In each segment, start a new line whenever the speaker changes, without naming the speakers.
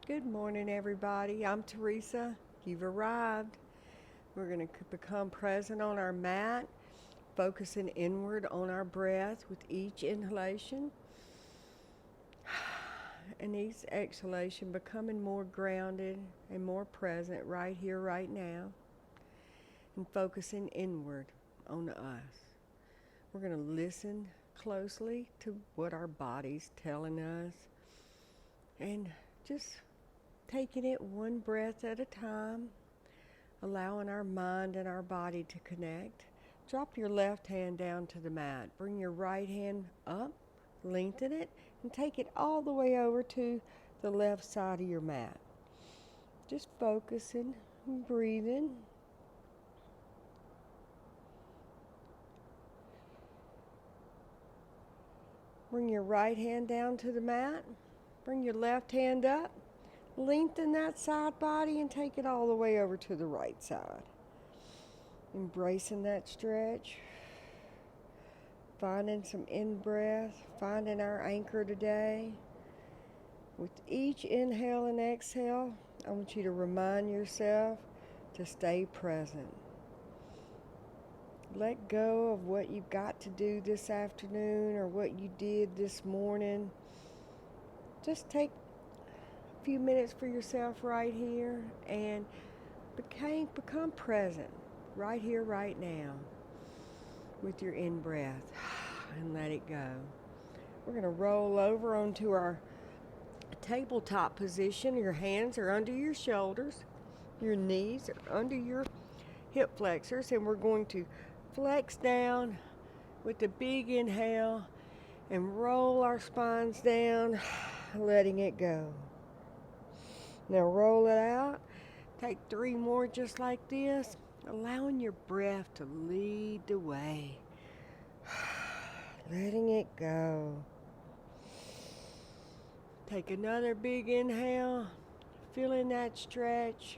Good morning, everybody. I'm Teresa. You've arrived. We're going to become present on our mat, focusing inward on our breath with each inhalation and each exhalation, becoming more grounded and more present right here, right now, and focusing inward on us. We're going to listen closely to what our body's telling us and just taking it one breath at a time, allowing our mind and our body to connect. Drop your left hand down to the mat. Bring your right hand up, lengthen it, and take it all the way over to the left side of your mat. Just focusing and breathing. Bring your right hand down to the mat. Bring your left hand up. Lengthen that side body and take it all the way over to the right side. Embracing that stretch. Finding some in-breath. Finding our anchor today. With each inhale and exhale, I want you to remind yourself to stay present. Let go of what you've got to do this afternoon or what you did this morning. Just take a few minutes for yourself right here and become present right here, right now with your in-breath and let it go. We're going to roll over onto our tabletop position. Your hands are under your shoulders. Your knees are under your hip flexors, and we're going to flex down with a big inhale and roll our spines down, letting it go. Now roll it out. Take 3 more just like this, allowing your breath to lead the way. Letting it go. Take another big inhale, feeling that stretch,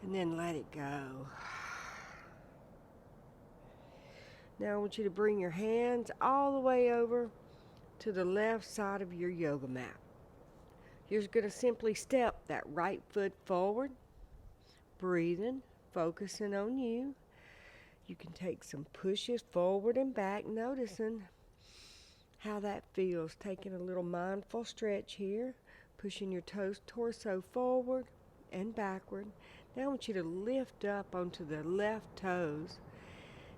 and then let it go. Now I want you to bring your hands all the way over to the left side of your yoga mat. You're going to simply step that right foot forward, breathing, focusing on you. You can take some pushes forward and back, noticing how that feels. Taking a little mindful stretch here, pushing your torso forward and backward. Now I want you to lift up onto the left toes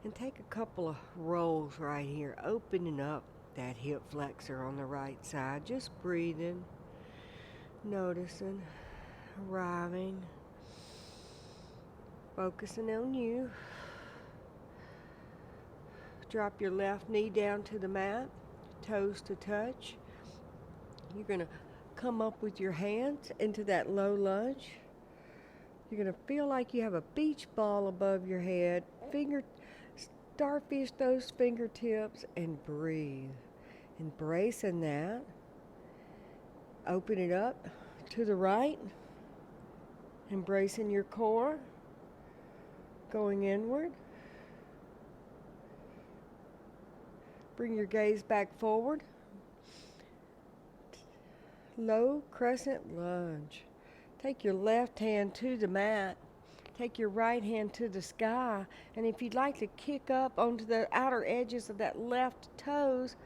and take a couple of rolls right here, opening up that hip flexor on the right side. Just breathing. Noticing, arriving, focusing on you. Drop your left knee down to the mat, toes to touch. You're going to come up with your hands into that low lunge. You're going to feel like you have a beach ball above your head. Starfish those fingertips and breathe. Embracing that. Open it up to the right, embracing your core, going inward. Bring your gaze back forward. Low crescent lunge. Take your left hand to the mat. Take your right hand to the sky. And if you'd like to kick up onto the outer edges of that left toes,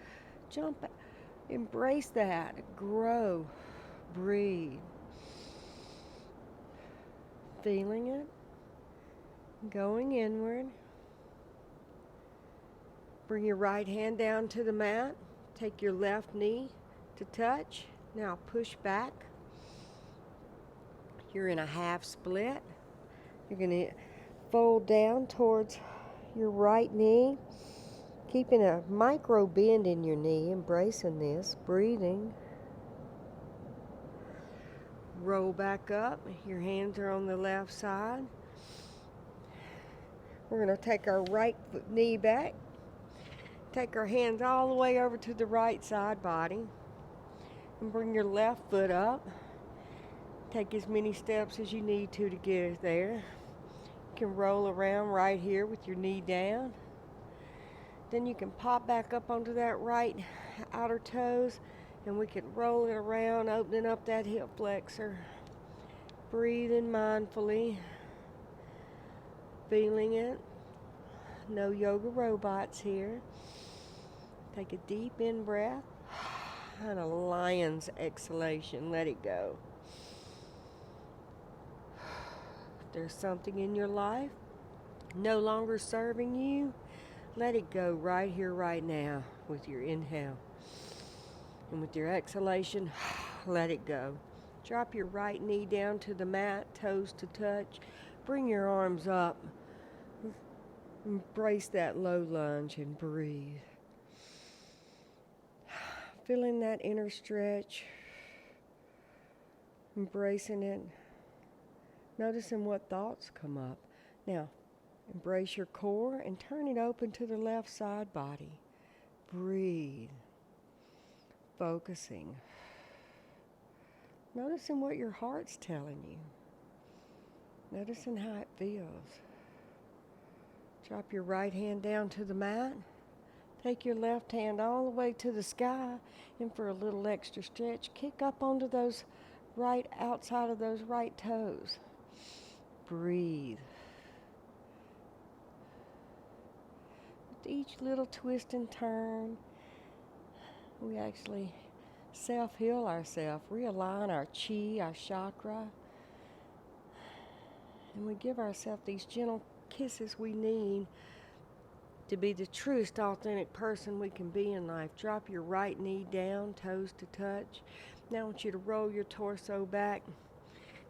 jump. Embrace that. Grow. Breathe. Feeling it. Going inward. Bring your right hand down to the mat. Take your left knee to touch. Now push back. You're in a half split. You're going to fold down towards your right knee. Keeping a micro bend in your knee, embracing this, breathing. Roll back up. Your hands are on the left side. We're going to take our right knee back. Take our hands all the way over to the right side body. And bring your left foot up. Take as many steps as you need to get there. You can roll around right here with your knee down. Then you can pop back up onto that right outer toes And we can roll it around, opening up that hip flexor. Breathing mindfully. Feeling it. No yoga robots here. Take a deep in breath and a lion's exhalation. Let it go. If there's something in your life no longer serving you, let it go right here, right now with your inhale. And with your exhalation, let it go. Drop your right knee down to the mat, toes to touch. Bring your arms up. Embrace that low lunge and breathe. Feeling that inner stretch. Embracing it. Noticing what thoughts come up. Now, embrace your core and turn it open to the left side body. Breathe. Focusing. Noticing what your heart's telling you. Noticing how it feels. Drop your right hand down to the mat. Take your left hand all the way to the sky. And for a little extra stretch, kick up onto those right outside of those right toes. Breathe. With each little twist and turn, we actually self-heal ourselves, realign our chi, our chakra, and we give ourselves these gentle kisses we need to be the truest authentic person we can be in life. Drop your right knee down, toes to touch. Now I want you to roll your torso back,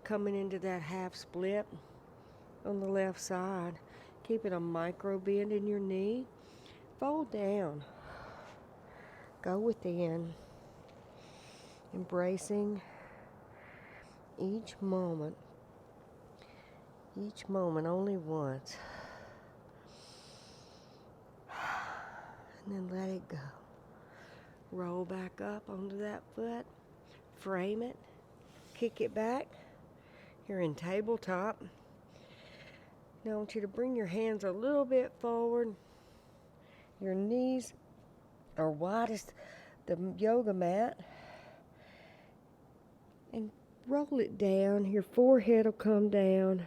coming into that half split on the left side. Keeping a micro bend in your knee. Fold down. Go within. Embracing each moment only once. And then let it go. Roll back up onto that foot. Frame it. Kick it back. You're in tabletop. Now I want you to bring your hands a little bit forward. Your knees are wide as the yoga mat. And roll it down. Your forehead will come down.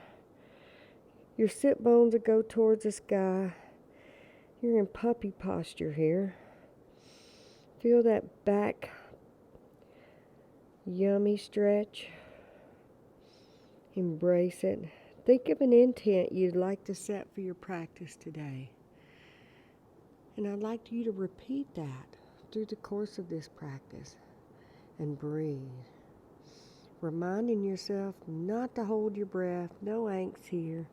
Your sit bones will go towards the sky. You're in puppy posture here. Feel that back yummy stretch. Embrace it. Think of an intent you'd like to set for your practice today. And I'd like you to repeat that through the course of this practice. And breathe. Reminding yourself not to hold your breath, no angst here.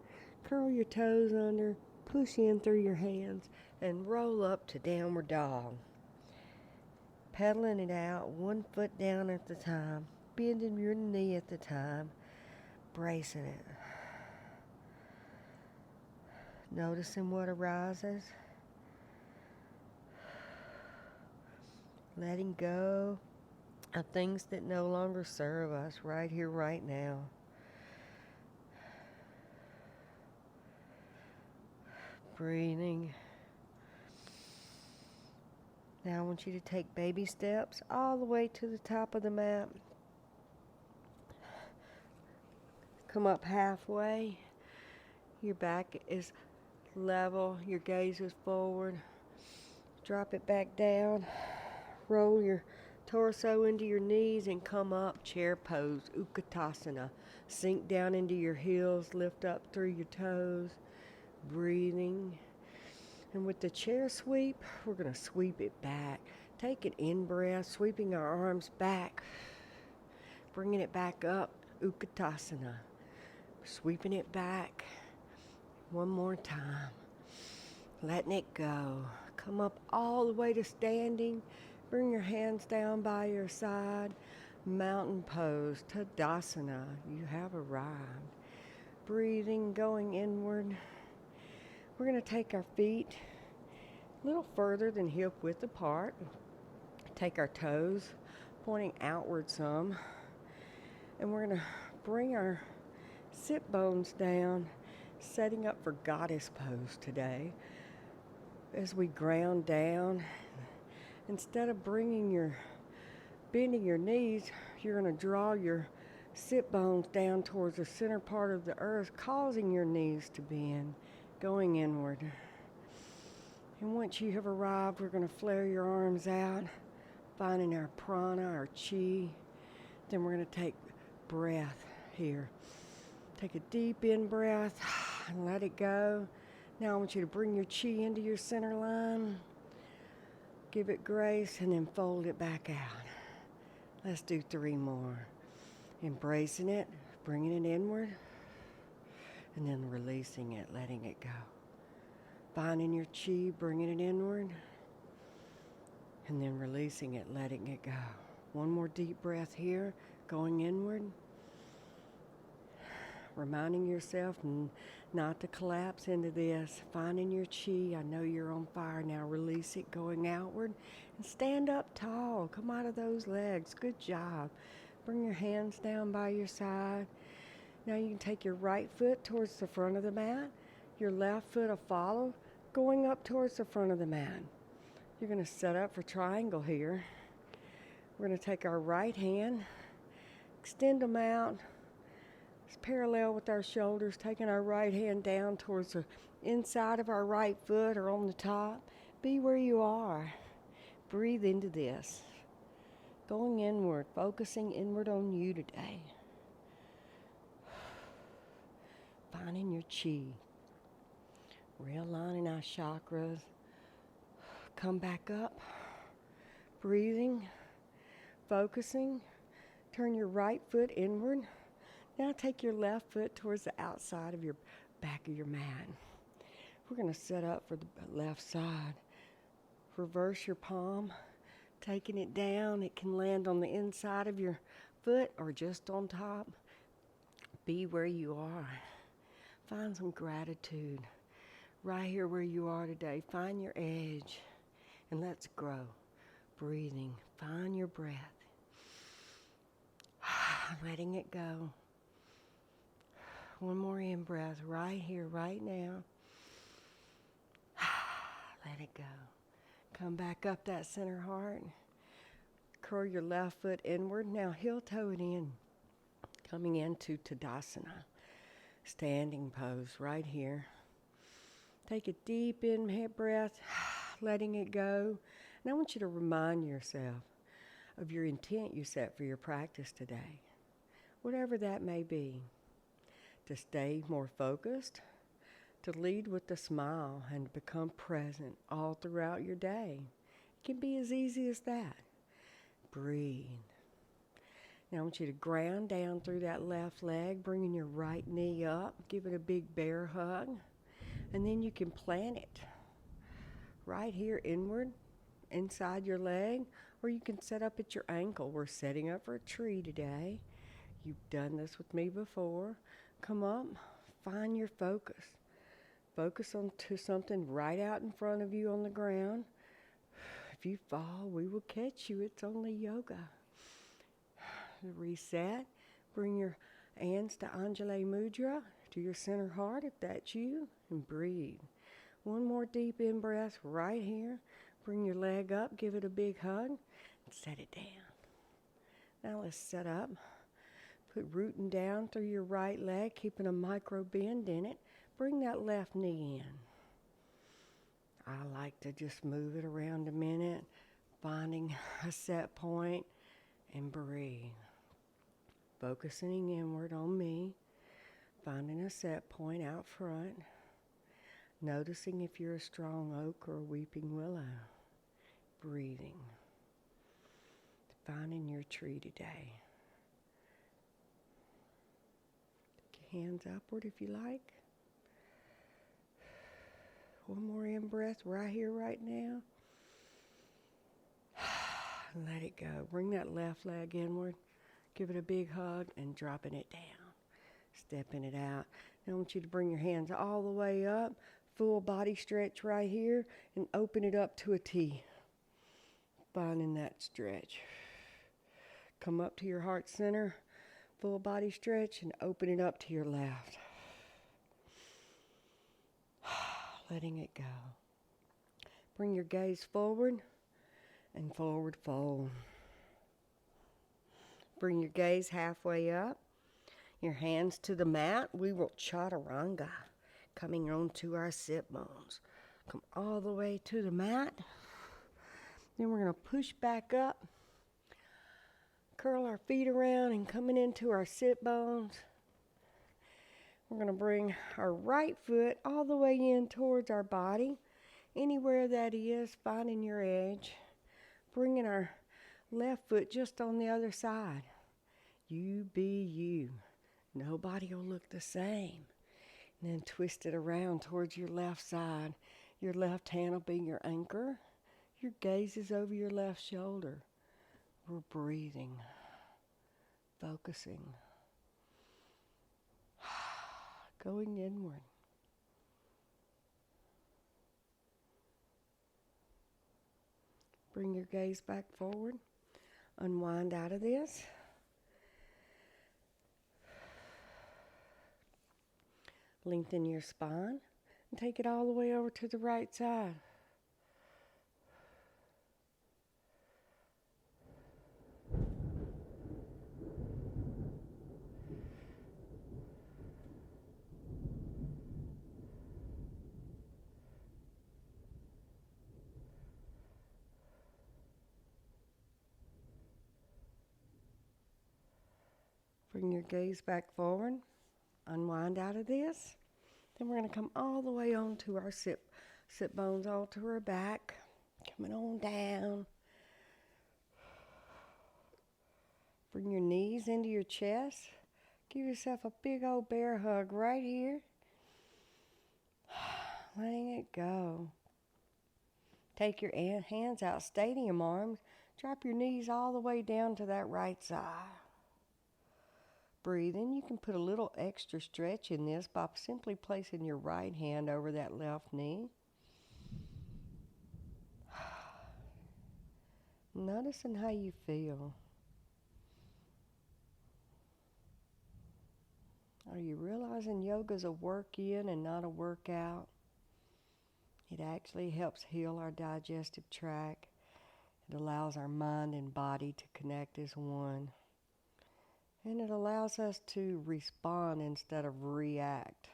Curl your toes under, push in through your hands, and roll up to downward dog. Pedaling it out, one foot down at the time, bending your knee at the time, bracing it. Noticing what arises. Letting go of things that no longer serve us right here, right now. Breathing. Now I want you to take baby steps all the way to the top of the mat. Come up halfway. Your back is level. Your gaze is forward. Drop it back down. Roll your torso into your knees and come up. Chair pose, Utkatasana. Sink down into your heels. Lift up through your toes. Breathing. And with the chair sweep, we're going to sweep it back. Take an in-breath, sweeping our arms back. Bringing it back up, Utkatasana. Sweeping it back. One more time. Letting it go. Come up all the way to standing. Bring your hands down by your side. Mountain pose, Tadasana. You have arrived. Breathing, going inward. We're going to take our feet a little further than hip width apart. Take our toes pointing outward some. And we're going to bring our sit bones down, setting up for goddess pose today. As we ground down, instead of bringing your Bending your knees, you're going to draw your sit bones down towards the center part of the earth, causing your knees to bend, going inward. And once you have arrived, we're going to flare your arms out, finding our prana, our chi. Then we're going to take breath here. Take a deep in breath and let it go. Now I want you to bring your chi into your center line. Give it grace and then fold it back out. Let's do 3 more. Embracing it, bringing it inward, and then releasing it, letting it go. Finding your chi, bringing it inward, and then releasing it, letting it go. One more deep breath here, going inward. Reminding yourself not to collapse into this. Finding your chi. I know you're on fire now. Release it, going outward. And stand up tall. Come out of those legs. Good job. Bring your hands down by your side. Now you can take your right foot towards the front of the mat. Your left foot will follow, going up towards the front of the mat. You're going to set up for triangle here. We're going to take our right hand, extend them out. It's parallel with our shoulders, taking our right hand down towards the inside of our right foot or on the top. Be where you are. Breathe into this. Going inward, focusing inward on you today. Finding your chi. Realigning our chakras. Come back up. Breathing. Focusing. Turn your right foot inward. Now take your left foot towards the outside of your back of your mat. We're going to set up for the left side. Reverse your palm, taking it down. It can land on the inside of your foot or just on top. Be where you are. Find some gratitude right here where you are today. Find your edge and let's grow. Breathing. Find your breath. Letting it go. One more in-breath right here, right now. Let it go. Come back up that center heart. Curl your left foot inward. Now heel-toe it in. Coming into Tadasana. Standing pose right here. Take a deep in breath, letting it go. And I want you to remind yourself of your intent you set for your practice today. Whatever that may be. To stay more focused, to lead with a smile, and to become present all throughout your day. It can be as easy as that. Breathe. Now I want you to ground down through that left leg, bringing your right knee up. Give it a big bear hug. And then you can plant it right here inward, inside your leg, or you can set up at your ankle. We're setting up for a tree today. You've done this with me before. Come up, find your focus. Focus on to something right out in front of you on the ground. If you fall, we will catch you. It's only yoga. Reset. Bring your hands to Anjali Mudra, to your center heart if that's you, and breathe. One more deep in-breath right here. Bring your leg up, give it a big hug, and set it down. Now let's set up. Put rooting down through your right leg, keeping a micro bend in it. Bring that left knee in. I like to just move it around a minute, finding a set point, and breathe. Focusing inward on me, finding a set point out front. Noticing if you're a strong oak or a weeping willow. Breathing. Finding your tree today. Hands upward if you like. One more in-breath right here, right now. Let it go. Bring that left leg inward. Give it a big hug and dropping it down. Stepping it out. Now I want you to bring your hands all the way up. Full body stretch right here and open it up to a T. Finding that stretch. Come up to your heart center. Full body stretch and open it up to your left. Letting it go. Bring your gaze forward and forward fold. Bring your gaze halfway up. Your hands to the mat. We will chaturanga, coming onto our sit bones. Come all the way to the mat. Then we're going to push back up. Curl our feet around and coming into our sit bones. We're going to bring our right foot all the way in towards our body. Anywhere that is, finding your edge. Bringing our left foot just on the other side. You be you. Nobody will look the same. And then twist it around towards your left side. Your left hand will be your anchor. Your gaze is over your left shoulder. We're breathing, focusing, going inward. Bring your gaze back forward. Unwind out of this. Lengthen your spine and take it all the way over to the right side. Bring your gaze back forward. Unwind out of this. Then we're going to come all the way on to our sit bones, all to our back. Coming on down. Bring your knees into your chest. Give yourself a big old bear hug right here. Letting it go. Take your hands out, stadium arms. Drop your knees all the way down to that right side. Breathe in. You can put a little extra stretch in this by simply placing your right hand over that left knee. Noticing how you feel. Are you realizing yoga's a work in and not a workout? It actually helps heal our digestive tract. It allows our mind and body to connect as one. And it allows us to respond instead of react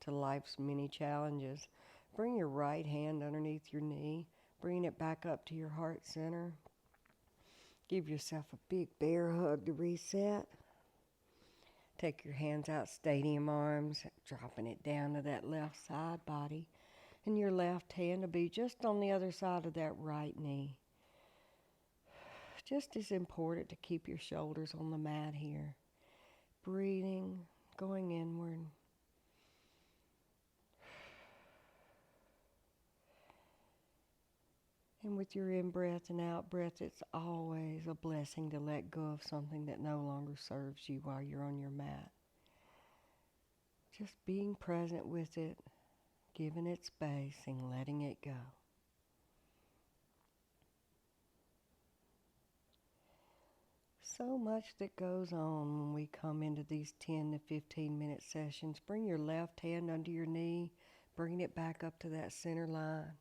to life's many challenges. Bring your right hand underneath your knee. Bring it back up to your heart center. Give yourself a big bear hug to reset. Take your hands out, stadium arms, dropping it down to that left side body. And your left hand will be just on the other side of that right knee. Just as important to keep your shoulders on the mat here. Breathing, going inward. And with your in-breath and out-breath, it's always a blessing to let go of something that no longer serves you while you're on your mat. Just being present with it, giving it space, and letting it go. So much that goes on when we come into these 10 to 15 minute sessions. Bring your left hand under your knee, bringing it back up to that center line,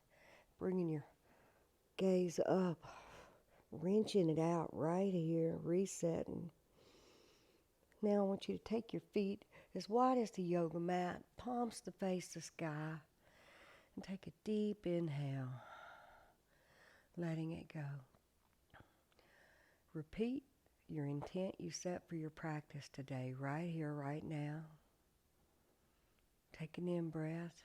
bringing your gaze up, wrenching it out right here, resetting. Now I want you to take your feet as wide as the yoga mat, palms to face the sky, and take a deep inhale, letting it go. Repeat your intent you set for your practice today, right here, right now. Take an in-breath.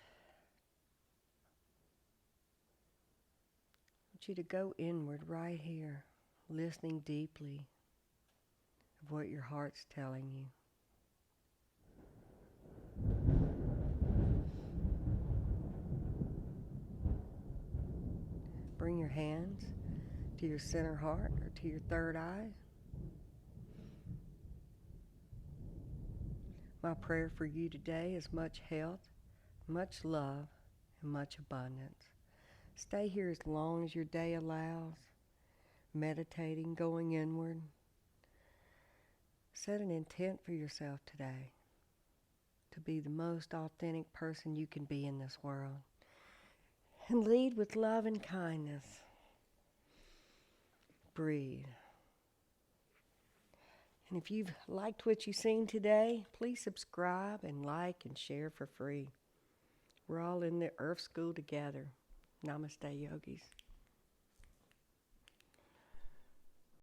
I want you to go inward right here, listening deeply of what your heart's telling you. Bring your hands to your center heart or to your third eye. My prayer for you today is much health, much love, and much abundance. Stay here as long as your day allows, meditating, going inward. Set an intent for yourself today to be the most authentic person you can be in this world. And lead with love and kindness. Breathe. And if you've liked what you've seen today, please subscribe and like and share for free. We're all in the Earth School together. Namaste, yogis.